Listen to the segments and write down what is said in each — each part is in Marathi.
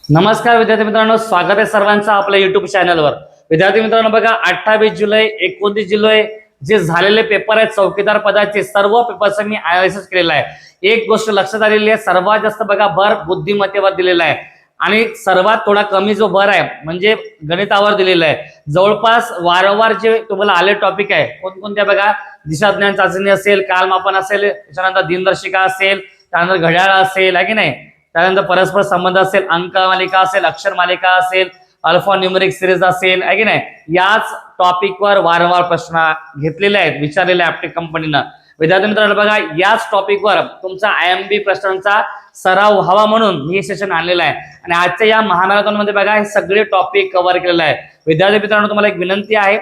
नमस्कार विद्यार्थी मित्रांनो, स्वागत आहे सर्वांचं आपल्या युट्यूब चॅनलवर। विद्यार्थी मित्रांनो बघा, 28 जुलै 29 जुलै जे झालेले पेपर आहेत चौकीदार पदाचे सर्व पेपरचं मी अनालिसिस केलेलं आहे। एक गोष्ट लक्षात आलेली आहे, सर्वात जास्त बघा भर बुद्धिमत्तेवर दिलेला आहे आणि सर्वात थोडा कमी जो भर आहे म्हणजे गणितावर दिलेला आहे। जवळपास वारंवार जे तुम्हाला आले टॉपिक आहे कोणकोणत्या बघा, दिशाज्ञान चाचणी असेल, कालमापन असेल, त्याच्यानंतर दिनदर्शिका असेल, त्यानंतर घड्याळ असेल, आहे की नाही, त्यानंतर परस्पर संबंध असेल, अंक मालिका असेल, अक्षर मालिका असेल, अल्फा न्यूमेरिक सिरीज असेल, आहे की नाही, याच टॉपिकवर वारंवार प्रश्न घेतलेले आहेत, विचारलेले आहे आपल्या कंपनीनं। विद्यार्थी मित्रांनो बघा, याच टॉपिकवर तुमचा IMB प्रश्नांचा सराव व्हावा म्हणून मी हे सेशन आणलेलं आहे आणि आजच्या या महामॅरेथॉन मध्ये बघा हे सगळे टॉपिक कव्हर केलेले आहे। विद्यार्थी मित्रांनो, तुम्हाला एक विनंती आहे,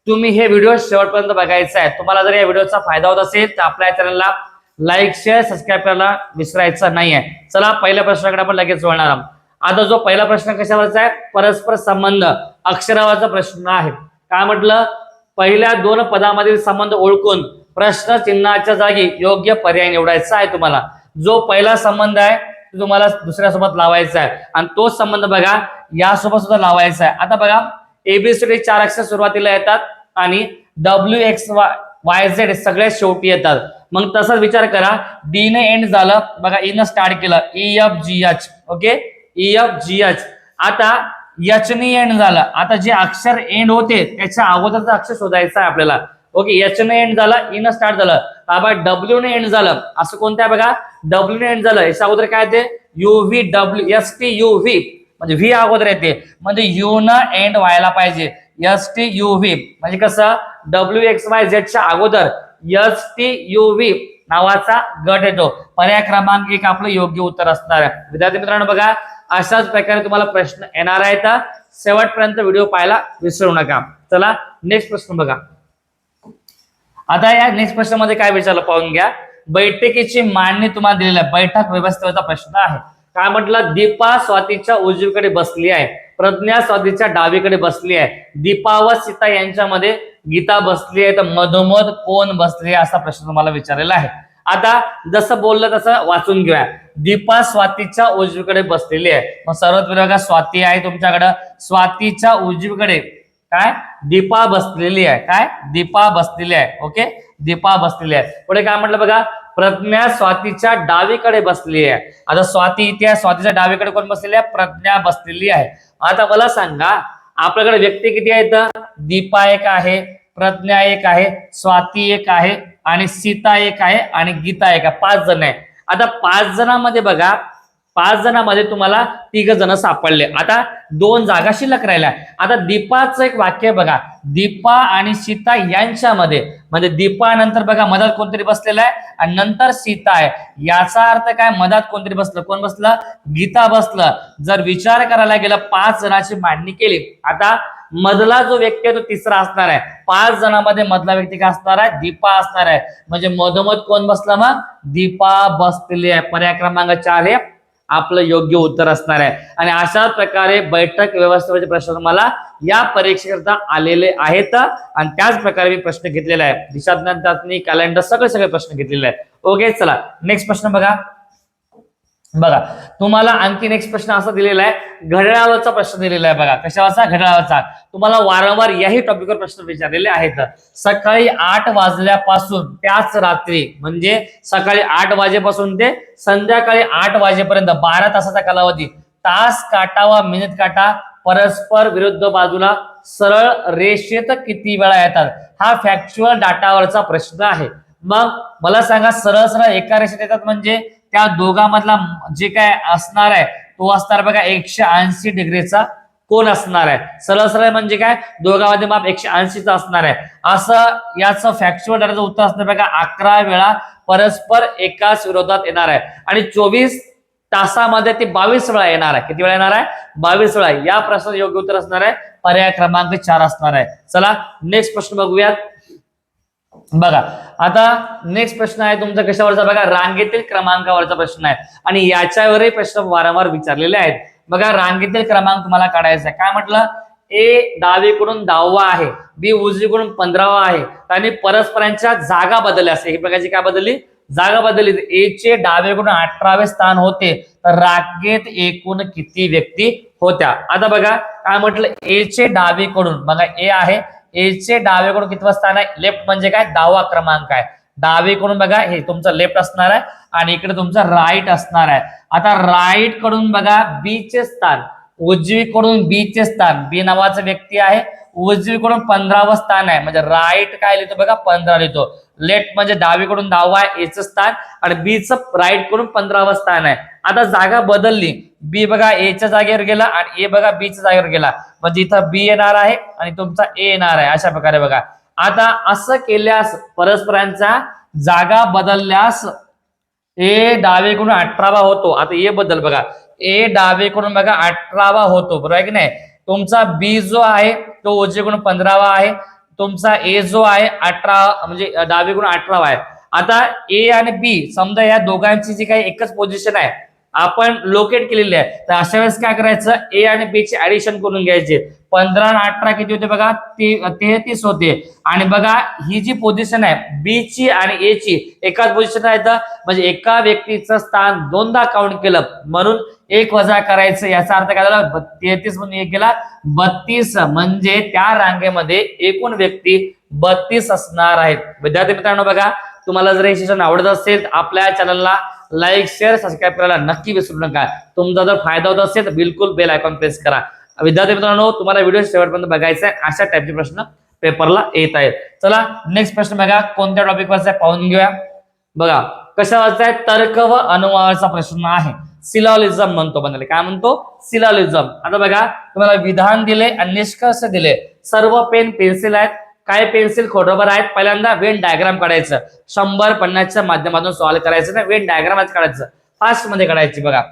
तुम्ही हे व्हिडिओ शेवटपर्यंत बघायचा आहे। तुम्हाला जर या व्हिडिओचा फायदा होत असेल तर आपल्या चॅनलला लाईक शेअर सबस्क्राईब करायला विसरायचं नाहीये। चला पहिल्या प्रश्नाकडे आपण लगेच वळणार आहोत। आता जो पहिला प्रश्न कशावरचा आहे, परस्पर संबंध अक्षरावरचा प्रश्न आहे। काय म्हटलं, पहिल्या दोन पदामधील संबंध ओळखून प्रश्न चिन्हाच्या जागी योग्य पर्याय निवडायचा आहे। तुम्हाला जो पहिला संबंध आहे तो तुम्हाला दुसऱ्या सोबत लावायचा आहे आणि तोच संबंध बघा यासोबत सुद्धा लावायचा आहे। आता बघा, ABCD 4 अक्षर सुरुवातीला येतात आणि WXYZ सगळ्यात शेवटी येतात। मग तसाच विचार करा, D ने एंड झालं बघा, E न स्टार्ट केलं, EFGH, ओके, EFGH। आता H ने एंड झालं, आता जे अक्षर एंड होते त्याच्या अगोदरचा अक्षर शोधायचा आहे आपल्याला, ओके। H ने एंड झाला, E न स्टार्ट झालं, बाबा W ने एंड झालं, असं कोणतं आहे बघा, W ने एंड झालं, याच्या अगोदर काय येते, UVWSTUV म्हणजे व्ही अगोदर येते, म्हणजे U न एंड व्हायला पाहिजे, STUV म्हणजे कसं, WXYZ च्या अगोदर STUV नावाचा गट येतो। पर्याय क्रमांक 1 आपलं योग्य उत्तर असणार आहे। विद्यार्थी मित्रांनो बघा, अशाच प्रकारे तुम्हाला प्रश्न येणार आहेत, शेवटपर्यंत व्हिडिओ पाहायला विसरू नका। चला नेक्स्ट प्रश्न बघा। आता या नेक्स्ट प्रश्नामध्ये काय विचारलं पाहून घ्या। बैठकीची मांडणी तुम्हाला दिलेली आहे, बैठक व्यवस्थेचा प्रश्न आहे। काय म्हटलं, दीपा स्वातीच्या उजवीकडे बसली आहे, प्रज्ञा स्वातीच्या डावीकडे बसली आहे, दीपा व सीता यांच्यामध्ये गीता बसली आहे, तर मधोमध कोण बसली आहे असा प्रश्न तुम्हाला विचारलेला आहे। आता जसं बोललं तसं वाचून घेऊया। दीपा स्वातीच्या उजवीकडे बसलेली आहे, मग सर्वात बघा स्वाती आहे तुमच्याकडे, स्वातीच्या उजवीकडे काय दीपा बसलेली आहे, काय दीपा बसलेली आहे, ओके, दीपा बसलेली आहे। पुढे काय म्हटलं बघा, प्रज्ञा स्वातीच्या डावीकडे बसली आहे। आता स्वाती इथे आहे, स्वातीच्या डावीकडे कोण बसलेली आहे, प्रज्ञा बसलेली आहे। आता मला सांगा, आपल्याकडे व्यक्ती किती आहेत, दीपा एक आहे, प्रज्ञा एक आहे, स्वाती एक आहे आणि सीता एक आहे आणि गीता एक आहे, 5 जण आहे। आता 5 जणांमध्ये बघा, 5 जणांमध्ये तुम्हाला 3 जण सापडले, आता 2 जागा शिल्लक राहिल्या। आता दीपाचं एक वाक्य बघा, दीपा आणि सीता यांच्यामध्ये, म्हणजे दीपा नंतर बघा मधात कोणतरी बसलेलं आहे आणि नंतर सीता आहे, याचा अर्थ काय, मधात कोणतरी बसलं, कोण बसलं, गीता बसलं। जर विचार करायला गेला 5 जणांची मांडणी केली, आता मधला जो व्यक्ती आहे तो तिसरा असणार आहे, 5 जणांमध्ये मधला व्यक्ती काय असणार आहे, दीपा असणार आहे, म्हणजे मधोमध कोण बसला, मग दीपा बसलेली आहे। पर्याय क्रमांक 4 हे आपलं योग्य उत्तर असणार आहे। आणि अशा प्रकारे बैठक व्यवस्थेचे प्रश्न तुम्हाला या परीक्षेकरता आलेले आहेत आणि त्याच प्रकारे मी प्रश्न घेतलेला आहे, दिशाज्ञान चाचणी, कॅलेंडर, सगळे प्रश्न घेतलेले आहेत, ओके। चला नेक्स्ट प्रश्न बघा। बघा तुम्हाला आणखी नेक्स्ट प्रश्न असा दिलेला आहे, घड्याळावरचा प्रश्न दिलेला आहे बघा, कशावरचा, घड्याळावरचा। तुम्हाला वारंवार याही टॉपिकवर प्रश्न विचारलेले आहेत। सकाळी 8 वाजल्यापासून त्याच रात्री, म्हणजे सकाळी 8 वाजेपासून ते संध्याकाळी 8 वाजेपर्यंत 12 तासाचा कालावधी, तास काटा व मिनिट काटा परस्पर विरुद्ध बाजूला सरळ रेषेत किती वेळा येतात, हा फॅक्च्युअल डाटावरचा प्रश्न आहे। मग मला सांगा, सरळ सरळ एका रेषेत येतात म्हणजे त्या दोघांमधला जे काय असणार आहे तो असणार बघा 180 डिग्रीचा कोण असणार आहे। सरळ सरळ म्हणजे काय, दोघांमध्ये माप 180चा असणार आहे, असं याचं फॅक्च्युअल डाटाचं उत्तर असणार बघा 11 वेळा परस्पर एकाच विरोधात येणार आहे आणि 24 तासामध्ये ते 22 वेळा येणार आहे। किती वेळा येणार आहे, 22 वेळा। या प्रश्नाचं योग्य उत्तर असणार आहे पर्याय क्रमांक 4 असणार आहे। चला नेक्स्ट प्रश्न बघूयात बघा। आता नेक्स्ट प्रश्न आहे तुमचा कशावरचा बघा, रांगेतील क्रमांकावरचा प्रश्न आहे आणि याच्यावरही प्रश्न वारंवार विचारलेले आहेत। बघा रांगेतील क्रमांक तुम्हाला काढायचा आहे। काय म्हटलं, ए डावीकडून 10वा आहे, बी उजवीकडून 15वा आहे आणि परस्परांच्या जागा बदलल्या असते, ही प्रकारची काय बदलली, जागा बदलली ए चे डावीकडून 18वे स्थान होते तर रांगेत एकूण किती व्यक्ती होत्या. आता बघा काय म्हटलं, ए चे डावीकडून, बघा ए आहे, ए चे डावीकडून कितवं स्थान आहे, लेफ्ट म्हणजे काय 10वा क्रमांक आहे. डावीकडून बघा हे तुमचं लेफ्ट असणार आहे आणि इकडे तुमचं राईट असणार आहे. आता राईट कडून बघा बी चे स्थान, उजवीकडून बी चे स्थान, बी नावाचा व्यक्ती आहे, उजवीकडून 15वं स्थान आहे, म्हणजे राईट काय लिहितो बघा 15 लिहितो. लेफ्ट म्हणजे डावीकडून 10वा आहे एचं स्थान आणि बी च राईट कडून 15वं स्थान आहे. आता जागा बदलली, बी बघा ए च्या जागेवर गेला आणि ए बघा बी च्या जागेवर गेला, म्हणजे इथं बी येणार आहे आणि तुमचा ए येणार आहे. अशा प्रकारे बघा. आता असं केल्यास परस्परांच्या जागा बदलल्यास ए डावीकडून 18वा होतो. आता ए बद्दल बघा, ए डावीकडून बघा 18वा होतो, बरोबर आहे की नाही. तुमचा बी जो आहे तो उजवीकडून 15वा आहे, तुमचा ए जो आहे 18 म्हणजे डावीकडून 18वा आहे. आता ए आणि बी समजा या दोघांची जी काही एकच पोझिशन आहे आपण लोकेट केलेली आहे, तर अशा वेळेस काय करायचं, ए आणि बी चे ऍडिशन करून घ्यायचे. 15 आणि 18 किती होते बघा, 33 होते. आणि बघा ही जी पोझिशन आहे बी ची आणि ए ची एकाच पोझिशन आहे, म्हणजे एका व्यक्तीचं स्थान दोनदा काउंट केलं म्हणून 1 वजा करायचं. याचा अर्थ काय झाला, 33 म्हणून 1 गेला 32, म्हणजे त्या रांगेमध्ये एकूण व्यक्ती 32 असणार आहेत. विद्यार्थी मित्रांनो बघा, तुम्हाला जर हे सेशन आवडत असेल तर आपल्या चॅनलला लाईक शेअर सबस्क्राईब करायला नक्की विसरू नका. तुमचा जर फायदा होत असेल तर बिलकुल बेल आयकॉन प्रेस करा. विद्यार्थी मित्रांनो तुम्हाला व्हिडिओ शेवटपर्यंत बघायचा आहे, अशा टाईपचे प्रश्न पेपरला येत आहेत. चला नेक्स्ट प्रश्न बघा, कोणत्या टॉपिक वरचा पाहून घेऊया. बघा कशावरचा आहे, तर्क व अनुवादाचा प्रश्न आहे. सिलॉजिझम म्हणतो बनले, काय म्हणतो, सिलॉजिझम. आता बघा तुम्हाला विधान दिले आणि निष्कर्ष दिले. सर्व पेन पेन्सिल आहेत, काय पेन्सिल खोडरबर आहेत. पहिल्यांदा वेन डायग्राम काढायचं, 100-50च्या माध्यमातून सॉल्व्ह करायचं नाही, वेन डायग्राम काढायचं, फास्ट मध्ये काढायची. बघा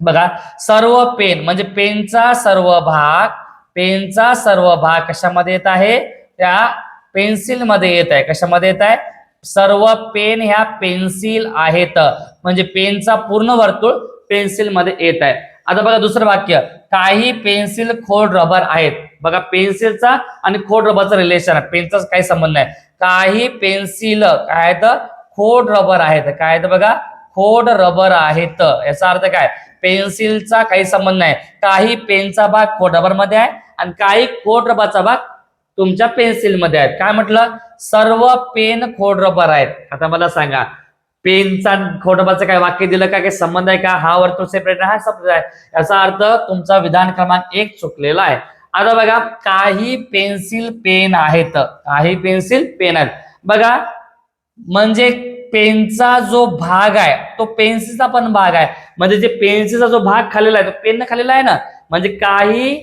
बघा सर्व पेन म्हणजे पेनचा सर्व भाग, पेनचा सर्व भाग कशामध्ये येत आहे, त्या पेन्सिल मध्ये येत आहे. कशामध्ये येत आहे, सर्व पेन ह्या पेन्सिल आहेत, म्हणजे पेनचा पूर्ण वर्तुळ पेन्सिल मध्ये येत आहे. आता बघा दुसरं वाक्य, काही पेन्सिल खोड रबर आहेत. बघा पेन्सिलचा आणि खोड रबरचं रिलेशन आहे, पेनचा काही संबंध नाही. काही पेन्सिल काय आहेत, खोड रबर आहेत. काय आहेत बघा, खोड रबर आहेत. याचा अर्थ काय, पेन्सिलचा काही संबंध नाही. काही पेनचा भाग खोड रबर मध्ये आहे आणि काही खोड रबरचा भाग तुमच्या पेन्सिल मध्ये आहे. काय म्हटलं, सर्व पेन खोड रबर आहेत. आता मला सांगा पेनचा खोड रबरचं काय वाक्य दिलं का, काही संबंध आहे का, हा वर्तुळ सेपरेट आहे, हा सेपरेट आहे. याचा अर्थ तुमचा विधान क्रमांक 1 चुकलेला आहे. आता बघा काही पेन्सिल पेन आहेत, काही पेन्सिल पेन आहेत. बघा म्हणजे पेनचा जो भाग आहे तो पेन्सिलचा पण भाग आहे, म्हणजे जे पेन्सिलचा जो भाग खाल्लेला आहे तो पेन खाल्लेला आहे ना, म्हणजे काही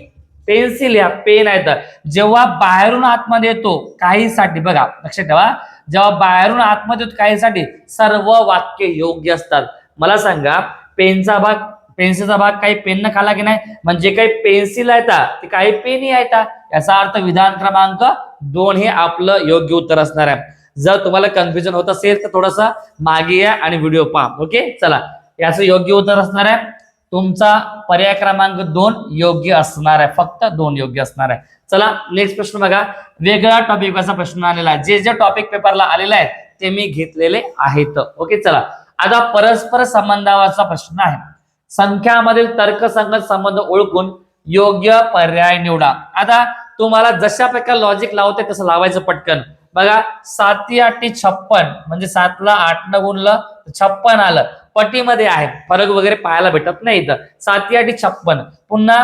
पेन्सिल या पेन आहेत. जेव्हा बाहेरून आतमध्ये येतो काहीसाठी, बघा लक्षात ठेवा, जेव्हा बाहेरून आतमध्ये येतो काहीसाठी सर्व वाक्य योग्य असतात. मला सांगा पेनचा भाग, पेन्सिलचा भाग काही पेन खाला की नाही, म्हणजे काही पेन्सिल आहेत ते काही पेनही आहेत. याचा अर्थ विधान क्रमांक 2 हे आपलं योग्य उत्तर असणार आहे. जर तुम्हाला कन्फ्युजन होत असेल तर थोडस मागे या आणि व्हिडिओ पहा. ओके चला, याचं योग्य उत्तर असणार आहे तुमचा पर्याय क्रमांक 2 योग्य असणार आहे, फक्त 2 योग्य असणार आहे. चला नेक्स्ट प्रश्न बघा, वेगळा टॉपिकचा प्रश्न आलेला आहे. जे जे टॉपिक पेपरला आलेले आहेत ते मी घेतलेले आहेत. ओके चला, आता परस्पर संबंधावरचा प्रश्न आहे. संख्यामधील तर्कसंगत संबंध ओळखून योग्य पर्याय निवडा. आता तुम्हाला जशा प्रकारे लॉजिक लावते तसं लावायचं पटकन. बघा 7 8 56, म्हणजे 7 ला 8 न गुणलं 56 आलं. पटीमध्ये आहे, फरक वगैरे पाहायला भेटत नाही इथं. 7 8 56. पुन्हा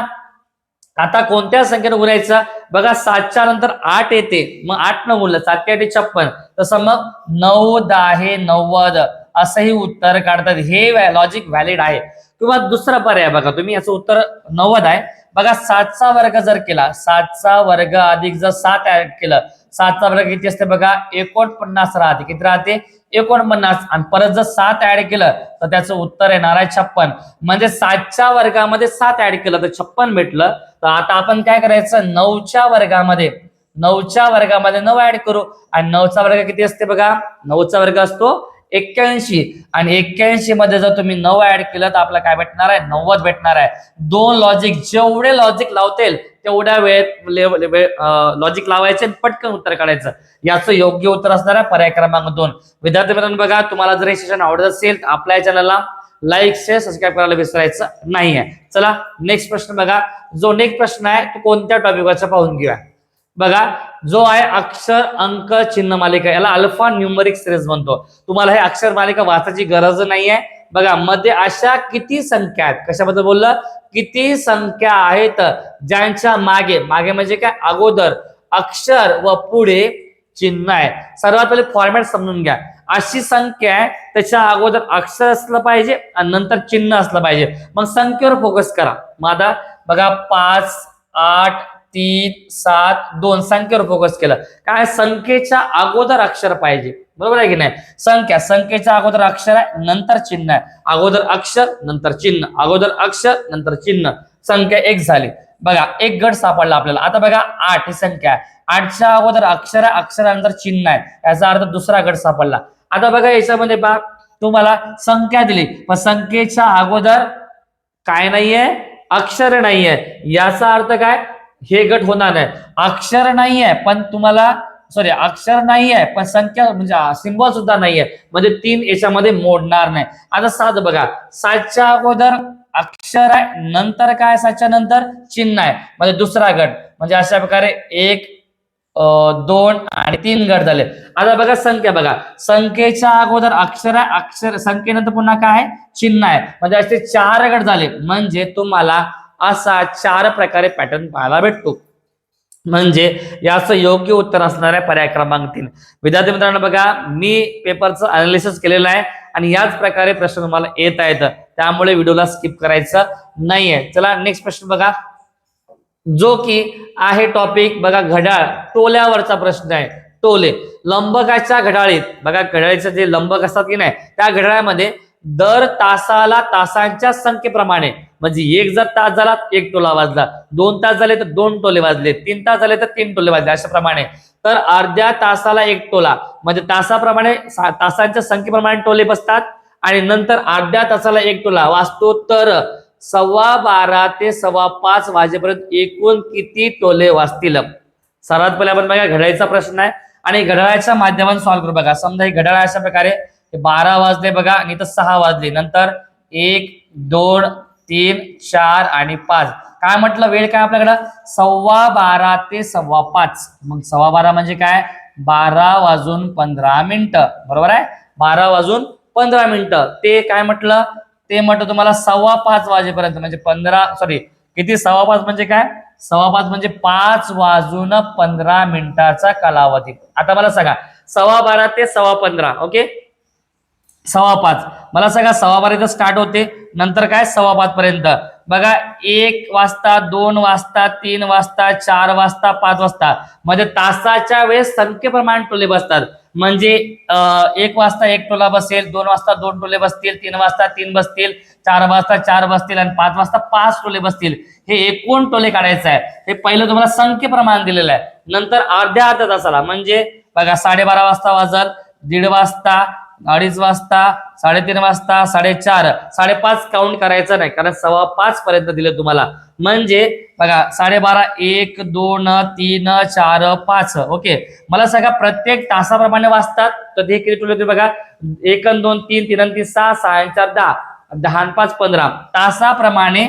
आता कोणत्या संख्येने गुणायचं, बघा 7च्या नंतर 8 येते, मग 8 न गुणलं 7 8 56, तसं मग 9 10 90 असंही उत्तर काढतात. हे लॉजिक व्हॅलिड आहे. किंवा दुसरा पर्याय बघा, तुम्ही याचं उत्तर 90 आहे. बघा 7चा वर्ग जर केला, 7चा वर्ग अधिक जर 7 ऍड केलं, 7चा वर्ग किती असते बघा 49 राहते. किती राहते 49, आणि परत जर 7 ऍड केलं तर त्याचं उत्तर येणार आहे 56. म्हणजे 7च्या वर्गामध्ये 7 ऍड केलं तर 56 भेटलं. तर आता आपण काय करायचं, 9च्या वर्गामध्ये 9 ऍड करू. आणि 9चा वर्ग किती असते बघा, 9चा वर्ग असतो 81 आणि 81 मध्ये जर तुम्ही 9 ऍड केलं तर आपल्याला काय भेटणार आहे 90 भेटणार आहे. दोन लॉजिक जेवढे लॉजिक लावतील तेवढ्या वेळेत लॉजिक लावायचे आणि पटकन उत्तर काढायचं. याचं योग्य उत्तर असणार आहे पर्याय क्रमांक 2. विद्यार्थी मित्रांनो बघा, तुम्हाला जर हे सेशन आवडत असेल तर आपल्या चॅनलला लाईक शेअर सबस्क्राईब करायला विसरायचं नाहीये. चला नेक्स्ट प्रश्न बघा. जो नेक्स्ट प्रश्न आहे तो कोणत्या टॉपिकवरचा पाहून घेऊया. बघा, जो आहे अक्षर अंक चिन्ह मालिका, याला अल्फा न्यूमरिक सिरीज म्हणतो. तुम्हाला हे अक्षर मालिका वाचायची गरज नाहीये. बघा, मध्ये अशा किती संख्या आहेत, कशाबद्दल बोललं, किती संख्या आहेत ज्यांच्या मागे, मागे म्हणजे काय, अगोदर अक्षर व पुढे चिन्ह आहे. सर्वात पहिले फॉर्मॅट समजून घ्या. अशी संख्या आहे त्याच्या अगोदर अक्षर असलं पाहिजे आणि नंतर चिन्ह असलं पाहिजे. मग संख्येवर फोकस करा. माझा बघा 5, 8, 3, 7, 2 संख्येवर फोकस केलं. काय, संख्येच्या अगोदर अक्षर पाहिजे, बरोबर आहे की नाही. संख्येच्या अगोदर अक्षर आहे नंतर चिन्ह आहे. अगोदर अक्षर नंतर चिन्ह, अगोदर अक्षर नंतर चिन्ह. संख्या 1 झाली. बघा, एक गट सापडला आपल्याला. आता बघा 8 ही संख्या आहे. 8च्या अगोदर अक्षर आहे, अक्षरानंतर चिन्ह आहे, याचा अर्थ दुसरा गट सापडला. आता बघा याच्यामध्ये बघा तुम्हाला संख्या दिली पण संख्येच्या अगोदर काय नाहीये, अक्षर नाहीये. याचा अर्थ काय, हे गट होणार नाही. अक्षर नाहीये पण तुम्हाला अक्षर नाहीये पण संख्या म्हणजे सिंबल सुद्धा नाहीये, म्हणजे 3 याच्यामध्ये मोडणार नाही. आता 7 बघा, 7च्या अगोदर अक्षर आहे नंतर काय, 7च्या नंतर चिन्ह आहे, म्हणजे दुसरा गट. म्हणजे अशा प्रकारे 1, 2 आणि 3 गट झाले. आता बघा संख्या, बघा संख्येच्या अगोदर अक्षर आहे, अक्षर संख्येनंतर पुन्हा काय आहे, चिन्ह आहे, म्हणजे असे 4 गट झाले. म्हणजे तुम्हाला असा 4 प्रकारे पॅटर्न पाहायला भेटतो. म्हणजे याचं योग्य उत्तर असणार आहे पर्याय क्रमांक 3. विद्यार्थी मित्रांनो बघा, मी पेपरचं अनालिसिस केलेलं आहे आणि याच प्रकारे प्रश्न तुम्हाला येत आहेत, त्यामुळे व्हिडिओला स्किप करायचं नाहीये. चला नेक्स्ट प्रश्न बघा, जो की आहे टॉपिक बघा घड्याळ टोल्यावरचा प्रश्न आहे. टोले लंबकाच्या घड्याळीत, बघा घड्याळीचे जे लंबक असतात की नाही, त्या घड्याळामध्ये दर तासाला तासांच्या संख्येप्रमाणे, म्हणजे 1 जर तास झाला 1 टोला वाजला, 2 तास झाले तर 2 टोले वाजले, 3 तास झाले तर 3 टोले वाजले, अशा प्रमाणे. तर अर्ध्या तासाला 1 टोला, म्हणजे तासाप्रमाणे तासांच्या संख्येप्रमाणे टोले बसतात आणि नंतर अर्ध्या तासाला 1 टोला वाजतो. तर 12:15 ते 5:15 वाजेपर्यंत एकूण किती टोले वाजतील. सर्वात पहिले आपण बघा घड्याळीचा प्रश्न आहे आणि घड्याळाच्या माध्यमातून सॉल्व्ह करू. बघा समजा हे घड्याळ अशा प्रकारे 12 वाजले बघा आणि तर 6 वाजले, नंतर 1, 2, 3, 4 आणि 5. काय म्हटलं, वेळ काय आपल्याकडं 12:15 ते 5:15. मग 12:15 म्हणजे काय, 12:15 बरोबर आहे. 12:15 ते काय म्हटलं, ते म्हटलं तुम्हाला 5:15 वाजेपर्यंत, म्हणजे 15 किती 5:15 म्हणजे काय, 5:15 म्हणजे 5:15 कालावधी. आता मला सांगा 12:15 ते 15:15, ओके 5:15 मला सांगा 12:15 स्टार्ट होते, नंतर काय 5:15 पर्यंत. बघा 1 वाजता, 2 वाजता, 3 वाजता, 4 वाजता, 5 वाजता, म्हणजे तासाच्या वेळेस संख्येप्रमाणे टोले बसतात. म्हणजे 1 वाजता 1 टोला बसेल, 2 वाजता 2 टोले बसतील, 3 वाजता 3 बसतील, 4 वाजता 4 बसतील आणि 5 वाजता 5 टोले बसतील. हे एकूण टोले काढायचं आहे. हे पहिलं तुम्हाला संख्येप्रमाणे दिलेलं आहे. नंतर अर्ध्या तासाला म्हणजे बघा 12:30 वाजता वाजल, 1:30 वाजता, 2:30 वाजता, 3:30 वाजता, 4:30, 5:30 काउंट करायचं नाही कारण 5:15 पर्यंत दिले तुम्हाला. म्हणजे बघा 12:30, 1, 2, 3, 4, 5. ओके, मला सांगा प्रत्येक तासाप्रमाणे वाजतात तर ते किती टोले होते बघा, 1, 2, 3, 3, 3, 6, 6, 4, 10, 10, 5, 15 तासाप्रमाणे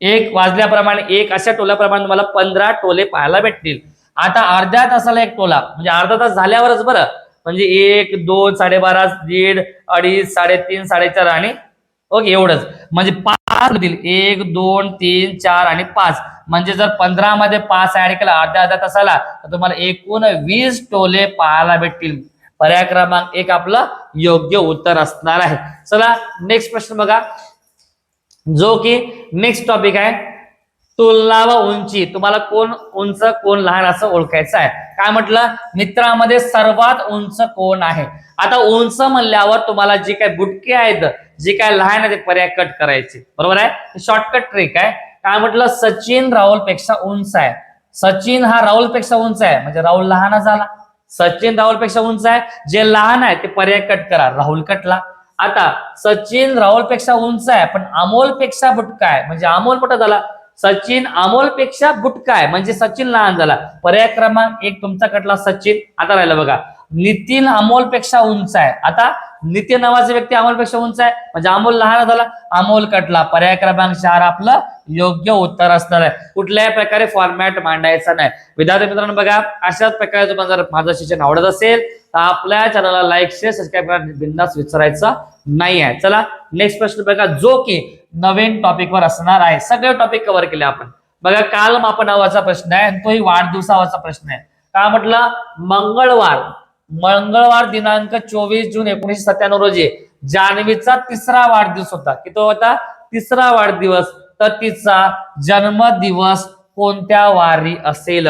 1 वाजल्याप्रमाणे 1 अशा टोल्याप्रमाणे तुम्हाला 15 टोले पाहायला भेटतील. आता अर्ध्या तासाला 1 टोला म्हणजे अर्धा तास झाल्यावरच बरं, म्हणजे 1, 2, 12:30, 1:30, 2:30, 3:30, 4:30 आणि ओके एवढंच, म्हणजे 5 होतील. 1, 2, 3, 4 आणि 5. म्हणजे जर 15 मध्ये 5 ऍड केला अर्ध्या तासाला तर तुम्हाला एकूण 20 टोले पाहायला भेटतील. पर्याय क्रमांक 1 आपलं योग्य उत्तर असणार आहे. चला नेक्स्ट प्रश्न बघा, जो की नेक्स्ट टॉपिक आहे तुलना व उंची. तुम्हाला कोण उंच कोण लहान असं ओळखायचं आहे. काय म्हटलं, मित्रांमध्ये सर्वात उंच कोण आहे. आता उंच म्हणल्यावर तुम्हाला जे काही बुटके आहेत, जे काय लहान आहे ते पर्याय कट करायचे, बरोबर आहे. शॉर्टकट ट्रिक आहे. काय म्हटलं, सचिन राहुल पेक्षा उंच आहे. सचिन हा राहुल पेक्षा उंच आहे म्हणजे राहुल लहान झाला. सचिन राहुलपेक्षा उंच आहे, जे लहान आहे ते पर्याय कट करा, राहुल कटला. आता सचिन राहुलपेक्षा उंच आहे पण अमोलपेक्षा बुटका आहे, म्हणजे अमोल कुठं झाला, सचिन अमोलपेक्षा बुटका आहे म्हणजे सचिन लहान झाला, पर्याय क्रमांक 1 तुमचा कटला सचिन. आता राहिलं बघा, नितीन अमोलपेक्षा उंच आहे. आता नितीन नावाचा व्यक्ती अमोलपेक्षा उंच आहे म्हणजे अमोल लहान झाला, अमोल कटला, पर्याय क्रमांक 4 आपलं योग्य उत्तर असणार आहे. कुठल्याही प्रकारे फॉर्मॅट मांडायचा नाही. विद्यार्थी मित्रांनो बघा, अशाच प्रकारे तुम्हाला जर माझं शिक्षण आवडत असेल तर आपल्या चॅनलला लाईक शेअर सबस्क्राईब करा, बिंदास विचारायचं नाही आहे. चला नेक्स्ट प्रश्न बघा, जो की नवीन टॉपिकवर असणार आहे. सगळे टॉपिक कव्हर केले आपण. बघा कालमापन नावाचा प्रश्न आहे आणि तोही वाढदिवसावाचा प्रश्न आहे. का म्हटलं, मंगळवार दिनांक 24 जून 1997 रोजी जान्हवीचा 3रा वाढदिवस होता. किती होता, 3रा वाढदिवस. तर तिचा जन्मदिवस कोणत्या वारी असेल.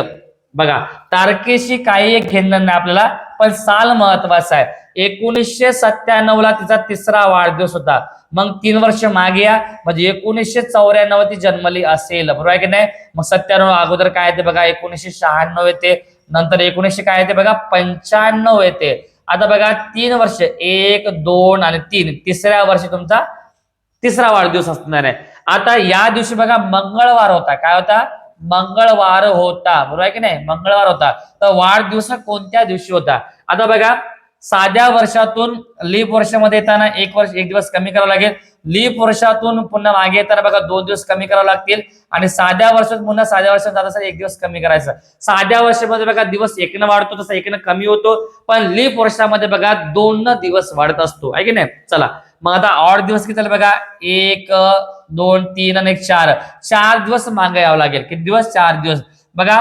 बघा तारखेशी काही एक घेणं नाही आपल्याला, पण साल महत्वाचा आहे. 1997 ला तिचा 3रा वाढदिवस होता. मग 3 वर्ष मागे या, म्हणजे 1994 ती जन्मली असेल, बरोबर आहे की नाही. मग 97 अगोदर काय येते बघा, 1996 येते, नंतर 1900 काय येते बघा 95 येते. आता बघा 3 वर्ष 1, 2 आणि 3, 3ऱ्या वर्षी तुमचा 3रा वाढदिवस असणार आहे. आता या दिवशी बघा मंगळवार होता. काय होता, मंगळवार होता, बरोबर आहे की नाही, मंगळवार होता. तर वाढदिवस कोणत्या दिवशी होता. आता बघा साध्या वर्षातून लीप वर्षामध्ये येताना एक दिवस कमी करावं लागेल. लीप वर्षातून पुन्हा मागे येताना बघा 2 दिवस कमी करावे लागतील. आणि साध्या वर्षात पुन्हा साध्या वर्षात जात असेल 1 दिवस कमी करायचं. साध्या वर्षामध्ये बघा दिवस 1 वाढतो, तसा 1 कमी होतो. पण लीप वर्षामध्ये बघा 2 दिवस वाढत असतो, आहे की नाही. चला मग आता ऑड दिवस किती झाले बघा, 1, 2, 3 आणि 4, 4 दिवस मागे यावं लागेल. किती दिवस, 4 दिवस. बघा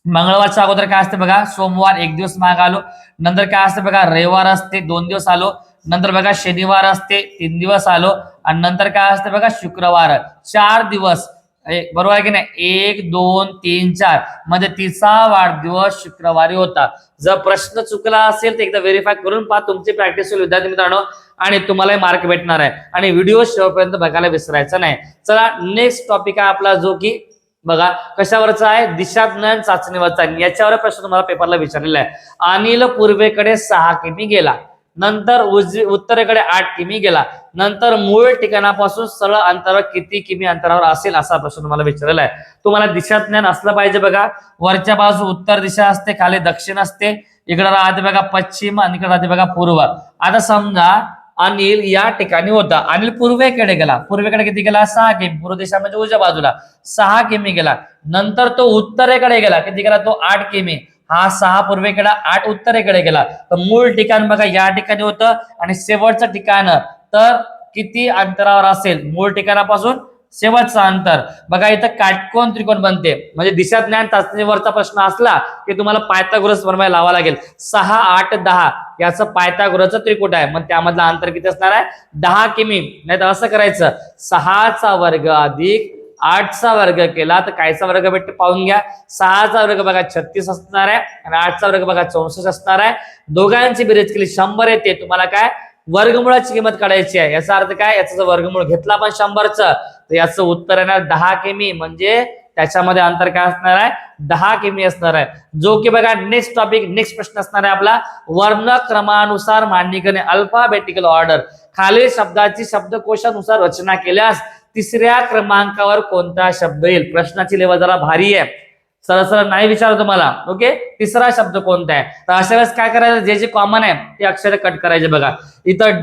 मंगळवारच्या अगोदर काय असते बघा, सोमवार 1 दिवस माग आलो. नंतर काय असते बघा, रविवार असते 2 दिवस आलो. नंतर बघा शनिवार असते 3 दिवस आलो. आणि नंतर काय असते बघा शुक्रवार 4 दिवस, बरोबर आहे की नाही. 1, 2, 3, 4 म्हणजे तिचा वाढदिवस शुक्रवारी होता. जर प्रश्न चुकला असेल तर एकदा व्हेरीफाय करून पहा, तुमची प्रॅक्टिस होईल विद्यार्थी मित्रांनो, आणि तुम्हालाही मार्क भेटणार आहे. आणि व्हिडिओ शेवटपर्यंत बघायला विसरायचं नाही. चला नेक्स्ट टॉपिक आहे आपला, जो की बघा कशावरचा आहे, दिशाज्ञान चाचणीवरचा. याच्यावर प्रश्न तुम्हाला पेपरला विचारलेला आहे. अनिल पूर्वेकडे 6 किमी गेला, नंतर उत्तरेकडे 8 किमी गेला, नंतर मूळ ठिकाणापासून सरळ अंतरावर किती किमी अंतरावर असेल, असा प्रश्न तुम्हाला विचारलेला आहे. तुम्हाला दिशाज्ञान असलं पाहिजे. बघा वरच्या बाजू उत्तर दिशा असते, खाली दक्षिण असते, इकडे राहते बघा पश्चिम आणि इकडे राहते बघा पूर्व. आता समजा अनिल या ठिकाणी होता, अनिल पूर्वेकडे गेला, पूर्वेकडे किती गेला 6 किमी, पूर्व दिशा म्हणजे उजव्या बाजूला 6 किमी गेला. नंतर तो उत्तरेकडे गेला, किती गेला तो 8 किमी, हा 6 पूर्वेकडे 8 उत्तरेकडे गेला. तर मूळ ठिकाण बघा या ठिकाणी होतं आणि शेवटचं ठिकाण तर किती अंतरावर असेल मूळ ठिकाणापासून शेवटचं अंतर. बघा इथं काटकोन त्रिकोण बनते, म्हणजे दिशाज्ञान चाचणीवरचा प्रश्न असला की तुम्हाला पायथागोरस बनवायला लावा लागेल. 6, 8, 10 याचं पायथागोरसचं त्रिकूट आहे, मग त्यामधलं अंतर किती असणार आहे 10 किमी. नाही तर असं करायचं 6चा वर्ग अधिक 8चा वर्ग केला तर कायचा वर्ग भेटतो पाहून घ्या. 6चा वर्ग बघा 36 असणार आहे आणि 8चा वर्ग बघा 64 असणार आहे. दोघांची बेरीज केली 100 येते. तुम्हाला काय वर्गमुळाची किंमत काढायची आहे. याचा अर्थ काय, याचा जर वर्गमूळ घेतला पण 100चं तर याचं उत्तर येणार 10 किमी, म्हणजे त्याच्यामध्ये अंतर काय असणार आहे 10 किमी असणार आहे. जो की बघा नेक्स्ट टॉपिक, नेक्स्ट प्रश्न असणार आहे आपला, वर्णक्रमानुसार मांडणी करणे, अल्फाबेटिकल ऑर्डर. खालील शब्दाची शब्दकोशानुसार रचना केल्यास 3ऱ्या क्रमांकावर कोणता शब्द येईल. प्रश्नाची लेवल जरा भारी आहे, सरळ सरळ नाही विचार तुम्हाला. ओके, 3रा शब्द कोणता आहे. तर अशा वेळेस काय करायचं, जे जे कॉमन आहे ते अक्षर कट करायचे. बघा इथं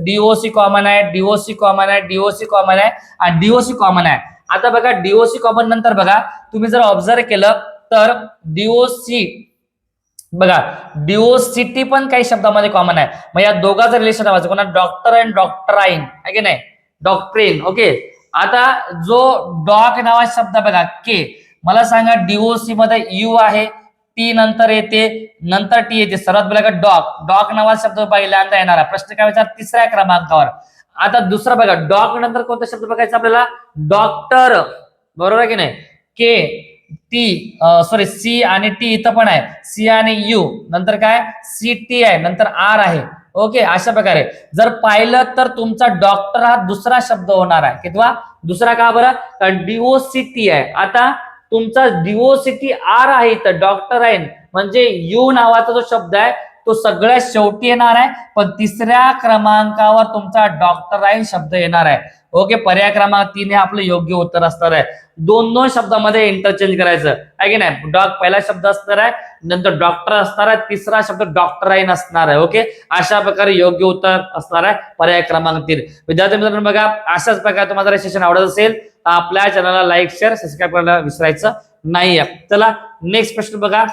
डीओसी कॉमन आहे, डीओसी कॉमन आहे, डीओसी कॉमन आहे आणि डीओसी कॉमन आहे. आता बघा डीओसी कॉमन नंतर बघा तुम्ही जर ऑब्झर्व केलं तर डीओसी बघा डीओसीटी पण काही शब्दामध्ये कॉमन आहे. मग या दोघांचं रिलेशन आहे, कोणा डॉक्टर अँड डॉक्टराईन आहे की नाही, डॉक्ट्रिन. ओके, आता जो डॉक नावाचा शब्द बघा के, मला सांगा डीओसी मध्ये यू आहे, टी नंतर येते, नंतर टी येते, सर्वात पहिला डॉक. डॉक नावाचा शब्द पहिल्यांदा येणार आहे. प्रश्न काय विचार 3ऱ्या क्रमांकावर. आता दुसरा बघा डॉक नंतर कोणता शब्द बघायचा आपल्याला, डॉक्टर, बरोबर आहे की नाही. के टी सॉरी सी आणि टी इथं पण आहे, सी आणि यू, नंतर काय सी टी आहे, नंतर आर आहे. ओके, अशा प्रकारे जर पाहिलं तर तुमचा डॉक्टर हा दुसरा शब्द होणार आहे. कितवा, दुसरा. का बरं, कारण डीओसीटी आहे. आता तुमचा डीओसीटी आर आहे, तर डॉक्टर आहे, म्हणजे यू नावाचा जो शब्द आहे तो सगळ्यात शेवटी येणार आहे, पण तिसऱ्या क्रमांकावर तुमचा डॉक्टराईन शब्द येणार आहे. ओके, पर्याय क्रमांक 3 हे आपलं योग्य उत्तर असणार आहे. दोन शब्दामध्ये इंटरचेंज करायचं आहे की नाही. पहिला शब्द असणार आहे, नंतर डॉक्टर असणार आहे, तिसरा शब्द डॉक्टराईन असणार आहे. ओके, अशा प्रकारे योग्य उत्तर असणार आहे पर्याय क्रमांक 3. विद्यार्थी मित्रांनो बघा, अशाच प्रकारे तुम्हाला सेशन आवडत असेल तर आपल्या चॅनलला लाईक शेअर सबस्क्राईब करायला विसरायचं नाहीये. चला नेक्स्ट प्रश्न बघा,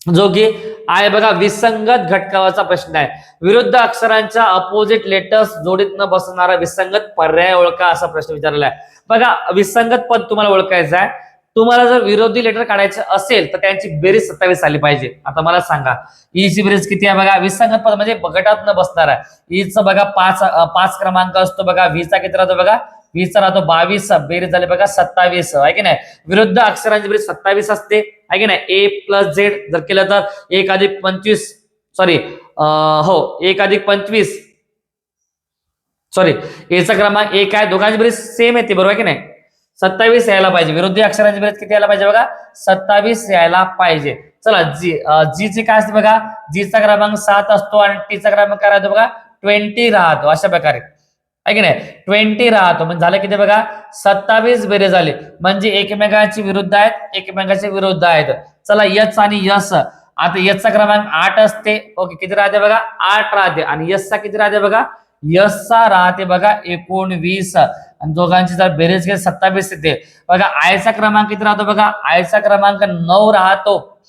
जो की आहे बघा विसंगत घटकावाचा प्रश्न आहे. विरुद्ध अक्षरांच्या अपोजिट लेटर्स जोडीत न बसणारा विसंगत पर्याय ओळखा असा प्रश्न विचारलेला आहे. बघा, विसंगत पद तुम्हाला ओळखायचं आहे. तुम्हाला जर विरोधी लेटर काढायचं असेल तर त्यांची बेरीज 27 आली पाहिजे. आता मला सांगा ईची बेरीज किती आहे बघा. विसंगत पद म्हणजे गटात न बसणार आहे. ईचं बघा 5 क्रमांक असतो बघा. व्हीचा किती राहतो बघा, व्हीचा राहतो 22, बेरीज झाली बघा 27 आहे की नाही. विरुद्ध अक्षरांची बेरीज 27 असते आहे की नाही. ए प्लस झेड जर केलं तर 1 अधिक 25 सॉरी 1 अधिक 25 सॉरी एचा क्रमांक 1 आहे. दोघांची बेरीज सेम येते बरोबर आहे की नाही. 27 यायला पाहिजे. विरुद्ध अक्षरांची बेरीज किती यायला पाहिजे बघा, 27 यायला पाहिजे. चला जी ची काय असते बघा, जीचा क्रमांक 7 असतो आणि टीचा क्रमांक काय राहतो बघा 20 राहतो. अशा प्रकारे आहे की नाही 20 राहतो. म्हणजे झालं किती बघा 27 बेरीज झाले, म्हणजे एकमेकांची विरुद्ध आहेत, एकमेकांचे विरुद्ध आहेत. चला यच आणि यस, आता यचा क्रमांक 8 असते. ओके, किती राहते बघा 8 राहते. आणि यसचा किती राहते बघा, यसचा राहते बघा 19 आणि दोघांची जर बेरीज केली 27 येते बघा. आयचा क्रमांक किती राहतो बघा, आयचा क्रमांक 9 राहतो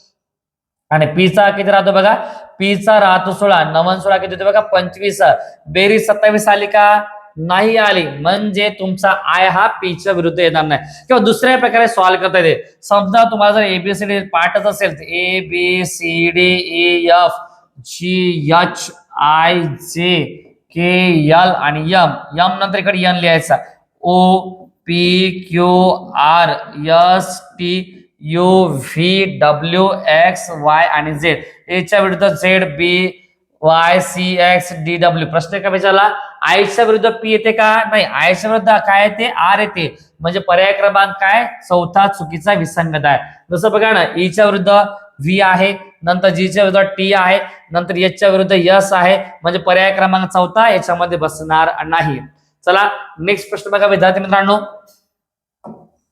आणि पीचा किती राहतो बघा, पीचा राहतो 16. 9 16 किती होते बघा 25. बेरीज 27 आली का, नाही आली, म्हणजे तुमचा आय हा पीच्या विरुद्ध येणार नाही. किंवा दुसऱ्या प्रकारे सॉल्व्ह करता येते. समजा तुम्हाला जर एबीसीडी पाठच असेल तर ABCDEFGHIJKL आणि यम नंतर इकडे यन लिहायचा. OPQRSTUVWXY आणि झेड. एच्या विरुद्ध ZBYCXDW. प्रश्न काय विचारला, आयच्या विरुद्ध पी येते का, नाही. आयच्या विरुद्ध काय येते, आर येते. म्हणजे पर्याय क्रमांक काय, चौथा चुकीचा विसंगत आहे. जसं बघा ना, ईच्या विरुद्ध व्ही आहे, नंतर जीच्या विरुद्ध टी आहे, नंतर एचच्या विरुद्ध यस आहे, म्हणजे पर्याय क्रमांक चौथा याच्यामध्ये बसणार नाही. चला नेक्स्ट प्रश्न बघा विद्यार्थी मित्रांनो.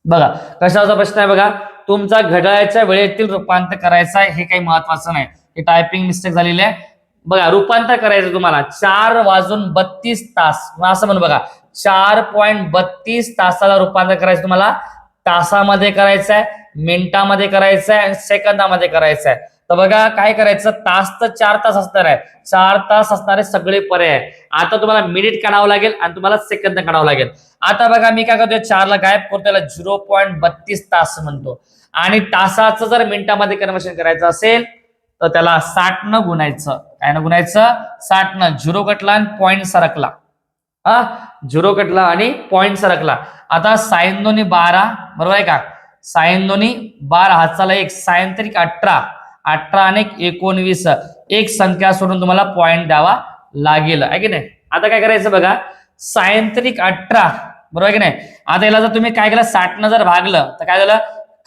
बघा कशाचा प्रश्न आहे बघा, तुमचा घड्याळाच्या वेळेतील रूपांतर करायचं आहे. हे काही महत्वाचं नाही, हे टायपिंग मिस्टेक झालेली आहे. बघा रूपांतर करायचं तुम्हाला 4:32 असं म्हणून बघा 4.32 तासाला रूपांतर करायचं तुम्हाला. तासामध्ये करायचं आहे, मिनिटामध्ये करायचं आहे आणि सेकंदामध्ये करायचं आहे. तर बघा काय करायचं, तास तर 4 तास असणार आहे, 4 तास असणारे सगळे पर्याय. आता तुम्हाला मिनिट काढावं लागेल आणि तुम्हाला सेकंद काढावं लागेल. आता बघा मी काय करतोय, 4 ला गायब करतो, त्याला 0.32 तास म्हणतो. आणि तासाचं जर मिनिटामध्ये कन्व्हर्शन करायचं असेल तर त्याला 60 न गुणायचं. काय न गुणायचं, 60 न. 0 कटला आणि पॉईंट सरकला. 0 कटला आणि पॉईंट सरकला. आता साइन 2 12 बरोबर आहे का, साइन 2 12 हाताला 1, साइन 3 18, 18 आणि 19 एक संख्या सोडून तुम्हाला पॉईंट द्यावा लागेल आहे की नाही. आता काय करायचं बघा, साइन 3 18 बरोबर आहे की नाही. आता याला जर तुम्ही काय केलं, 60 न जर भागलं तर काय झालं,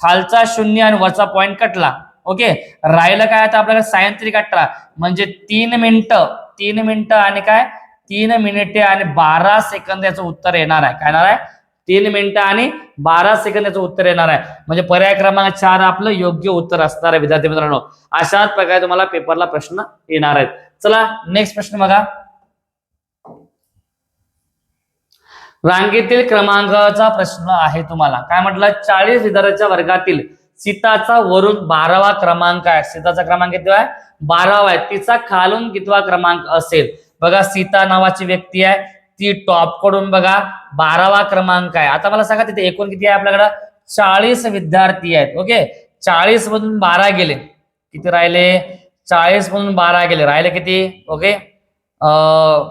खालचा 0 आणि वरचा पॉईंट कटला. ओके, राहिलं काय आता आपल्याला साइन 3 18 म्हणजे 3 मिनिटं आणि काय 3 मिनिटे आणि 12 सेकंद याचं उत्तर येणार आहे. काय येणार आहे, 3 मिनिटं आणि 12 सेकंद याचं उत्तर येणार आहे. म्हणजे पर्याय क्रमांक 4 आपलं योग्य उत्तर असणार आहे विद्यार्थी मित्रांनो. अशाच प्रकारे तुम्हाला पेपरला प्रश्न येणार आहेत. चला नेक्स्ट प्रश्न बघा, रांगेतील क्रमांकाचा प्रश्न आहे तुम्हाला. काय म्हटलं, 40 विद्यार्थ्यांच्या वर्गातील सीताचा वरून 12वा क्रमांक आहे. सीताचा क्रमांक किती आहे, 12वा आहे. तिचा खालून कितवा क्रमांक असेल. बघा सीता नावाची व्यक्ती आहे, ती टॉप कडून बघा 12वा क्रमांक आहे. आता मला सांगा तिथे एकूण किती आहे आपल्याकडे, 40 विद्यार्थी आहेत. ओके, 40 मधून 12 गेले, किती राहिले, 40 मधून 12 गेले, राहिले किती. ओके,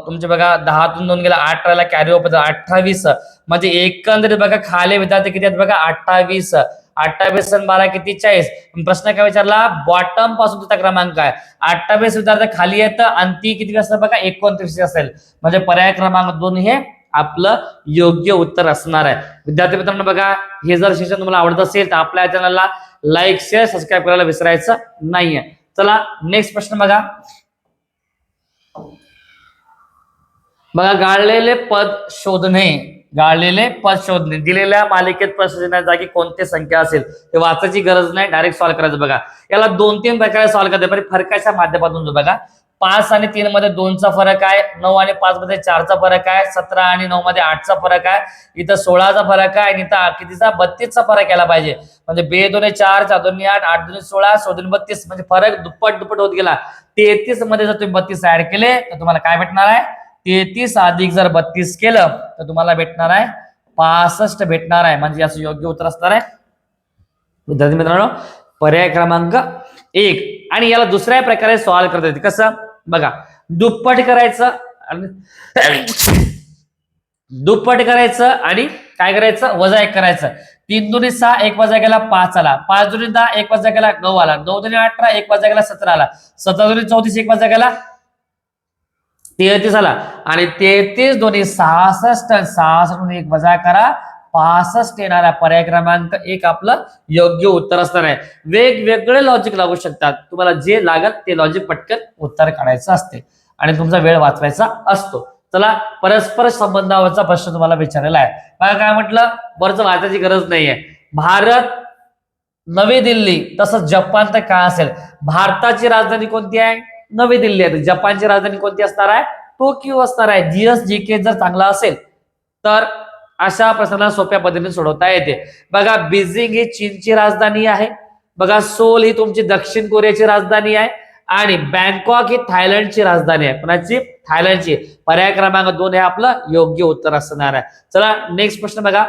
तुमचे बघा 10तून 2 गेला, 8 राहिला, कॅरी ओव्हर 28. म्हणजे एकंदरीत बघा खाली विद्यार्थी किती आहेत बघा 28. 28 आणि 12 किती 40. प्रश्न काय विचारला, बॉटम पासून तुझा क्रमांक आहे. 28 विद्यार्थी खाली येतं आणि ती किती असतात बघा 29 असेल. म्हणजे पर्याय क्रमांक 2 हे आपलं योग्य उत्तर असणार आहे. विद्यार्थी मित्रांनो बघा, हे जर सेशन तुम्हाला आवडत असेल तर आपल्या चॅनलला लाईक शेअर सबस्क्राईब करायला विसरायचं नाहीये. चला नेक्स्ट प्रश्न बघा. गाळलेले पद शोधणे. गाळलेले पद शोधणे. दिलेल्या मालिकेत प्रश्न जागी कोणती संख्या असेल ते वाचायची गरज नाही, डायरेक्ट सॉल्व्ह करायचं. बघा याला 2-3 प्रकारे सॉल्व्ह करते, पण फरकाच्या माध्यमातून बघा. 5 आणि 3 मध्ये 2चा फरक आहे, 9 आणि 5 मध्ये 4चा फरक आहे, 17 आणि 9 मध्ये 8चा फरक आहे, इथं 16चा फरक आहे आणि इथं कितीचा 32चा फरक यायला पाहिजे. म्हणजे 2 2 4 4 2 8 8 2 16 16 2 32 म्हणजे फरक दुप्पट होत गेला. 33 मध्ये जर तुम्ही 32 ऍड केले तर तुम्हाला काय भेटणार आहे, 33 अधिक जर 32 केलं तर तुम्हाला भेटणार आहे 65 भेटणार आहे. म्हणजे याचं योग्य उत्तर असणार आहे विद्यार्थी मित्रांनो पर्याय क्रमांक 1. आणि याला दुसऱ्या प्रकारे सॉल्व्ह करता येते. कसं बघा, दुप्पट करायचं आणि काय करायचं, वजा 1 करायचं. 3 दुनी 6 1 वजा गेला 5 आला, 5 दुनी 10 1 वजा गेला 9 आला, 9 दुनी 18 1 वजा गेला 17 आला, 17 दुनी 34 1 वजा गेला 33 आला आणि 33 दोन्ही 66, 66 1 वजा करा 65 येणारा पर्याय क्रमांक 1 आपलं योग्य उत्तर असणार आहे. वेगवेगळे लॉजिक लागू शकतात, तुम्हाला जे लागत ते लॉजिक पटकन उत्तर काढायचं असते आणि तुमचा वेळ वाचवायचा असतो. चला परस्पर संबंधावरचा प्रश्न तुम्हाला विचारलेला आहे. बघा काय म्हटलं, वरच वाचायची गरज नाहीये. भारत, नवी दिल्ली तसंच जपान तर काय असेल. भारताची राजधानी कोणती आहे, नवी दिल्ली आहे. जपानची राजधानी कोणती असणार आहे, टोकियो असणार आहे. जीएस जीके जर चांगला असेल तर अशा प्रश्नाला सोप्या पद्धतीने सोडवता येते. बघा बीजिंग ही चीनची राजधानी आहे. बघा सोल ही तुमची दक्षिण कोरियाची राजधानी आहे आणि बँकॉक ही थायलंडची राजधानी आहे. कोणाची, थायलंडची. पर्याय क्रमांक 2 हे आपलं योग्य उत्तर असणार आहे. चला नेक्स्ट प्रश्न बघा.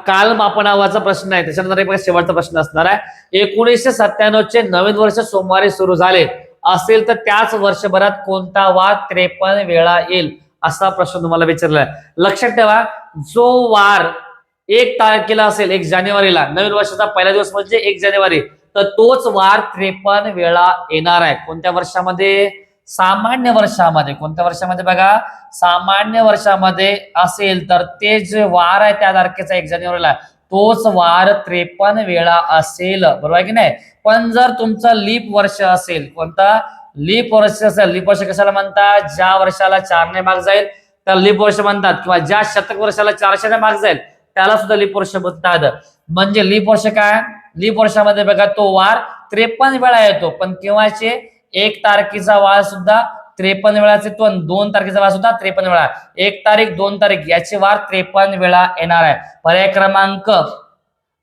कालमापनावाचा प्रश्न आहे, त्याच्यानंतर एक शेवटचा प्रश्न असणार आहे. 1997 चे नवीन वर्ष सोमवारी सुरू झाले असेल तर त्याच वर्षभरात कोणता वार 53 वेळा येईल, असा प्रश्न तुम्हाला विचारलाय. लक्षात ठेवा, जो वार 1 तारखेला असेल, 1 जानेवारीला, नवीन वर्षाचा पहिला दिवस म्हणजे 1 जानेवारी, तर तोच वार 53 वेळा येणार आहे. कोणत्या वर्षामध्ये, सामान्य वर्षामध्ये. कोणत्या वर्षामध्ये बघा, सामान्य वर्षामध्ये असेल तर ते जे वार आहे त्या तारखेचा 1 जानेवारीला तोच वार 53 वेळा असेल, बरोबर आहे की नाही. पण जर तुमचं लीप वर्ष असेल, कोणता लीप वर्ष असेल, लीप वर्ष कशाला म्हणतात, ज्या वर्षाला 4 ने भाग जाईल तर लीप वर्ष म्हणतात, किंवा ज्या शतक वर्षाला 400 ने भाग जाईल त्याला सुद्धा लीप वर्ष म्हणतात. म्हणजे लीप वर्ष काय, लीप वर्षामध्ये बघा तो वार 53 वेळा येतो. पण केव्हाचे, 1 तारखेचा वार सुद्धा 53 वेळाचे येतो आणि 2 तारखेचा वार सुद्धा 53 वेळा. 1 तारीख 2 तारीख याचे वार 53 वेळा येणार आहे. पर्याय क्रमांक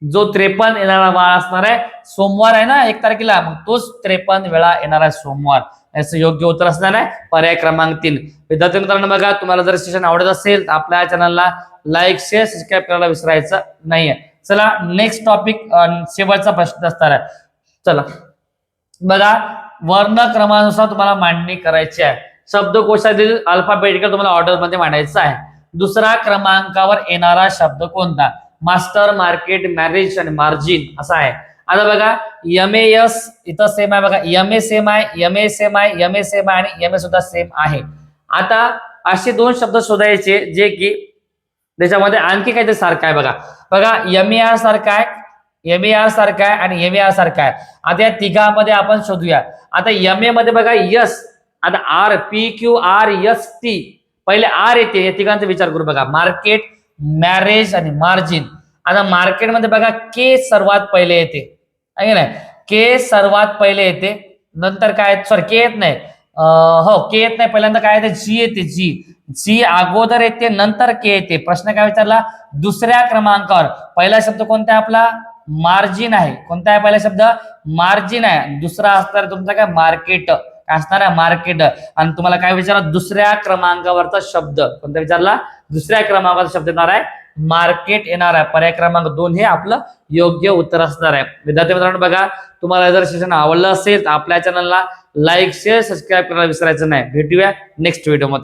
जो 53 येणारा वार असणार आहे, सोमवार आहे ना 1 तारखेला, मग तोच 53 वेळा येणार आहे सोमवार. याचं योग्य उत्तर असणार आहे पर्याय क्रमांक 3. विद्यार्थी मित्रांनो बघा, तुम्हाला जर सेशन आवडत असेल तर आपल्या चॅनलला लाईक शेअर सबस्क्राईब करायला विसरायचं नाहीये. चला नेक्स्ट टॉपिक, शेवटचा प्रश्न असणार आहे. चला बघा, वर्णक्रमानुसार तुम्हाला मांडणी करायची आहे. शब्दकोशातील अल्फाबेटिकल तुम्हाला ऑर्डर मध्ये मांडायचं आहे. दुसरा क्रमांकावर येणारा शब्द कोणता, मास्टर, मार्केट, मॅरेज आणि मार्जिन असा आहे. आता बघा MAS इथं सेम आहे. बघा MA सेम आहे, MA सेम आहे, MA सेम आहे आणि MA सुद्धा सेम आहे. आता असे 2 शब्द शोधायचे जे की त्याच्यामध्ये आणखी काहीतरी सारखं आहे. बघा MAR सारखा आहे, MAR सारखा आहे आणि MAR सारखा आहे. आता या तिघांमध्ये आपण शोधूया. आता MA मध्ये बघा यस, आता RPQRST पहिले R येते, या तिघांचा विचार करू. बघा मार्केट, मॅरेज आणि मार्जिन. आता मार्केटमध्ये बघा के सर्वात पहिले येते, आहे नाही, के सर्वात पहिले येते. नंतर काय, सॉरी के येत नाही, के येत नाही, पहिल्यांदा काय येते, जी येते. जी अगोदर येते, नंतर के येते. प्रश्न काय विचारला, दुसऱ्या क्रमांकावर पहिला शब्द कोणता आहे आपला, मार्जिन आहे. कोणता आहे पहिला शब्द, मार्जिन आहे. दुसरा असणार तुमचा काय, मार्केट. काय असणार आहे, मार्केट. आणि तुम्हाला काय विचारला, दुसऱ्या क्रमांकावरचा शब्द कोणता विचारला, दुसऱ्या क्रमांकाचा शब्द येणार आहे मार्केट येणार आहे. पर्याय क्रमांक 2 हे आपलं योग्य उत्तर असणार आहे. विद्यार्थी मित्रांनो बघा, तुम्हाला जर सेशन आवडलं असेल तर आपल्या चॅनलला लाईक शेअर सबस्क्राईब करायला विसरायचं नाही. भेटूया नेक्स्ट व्हिडिओ मध्ये.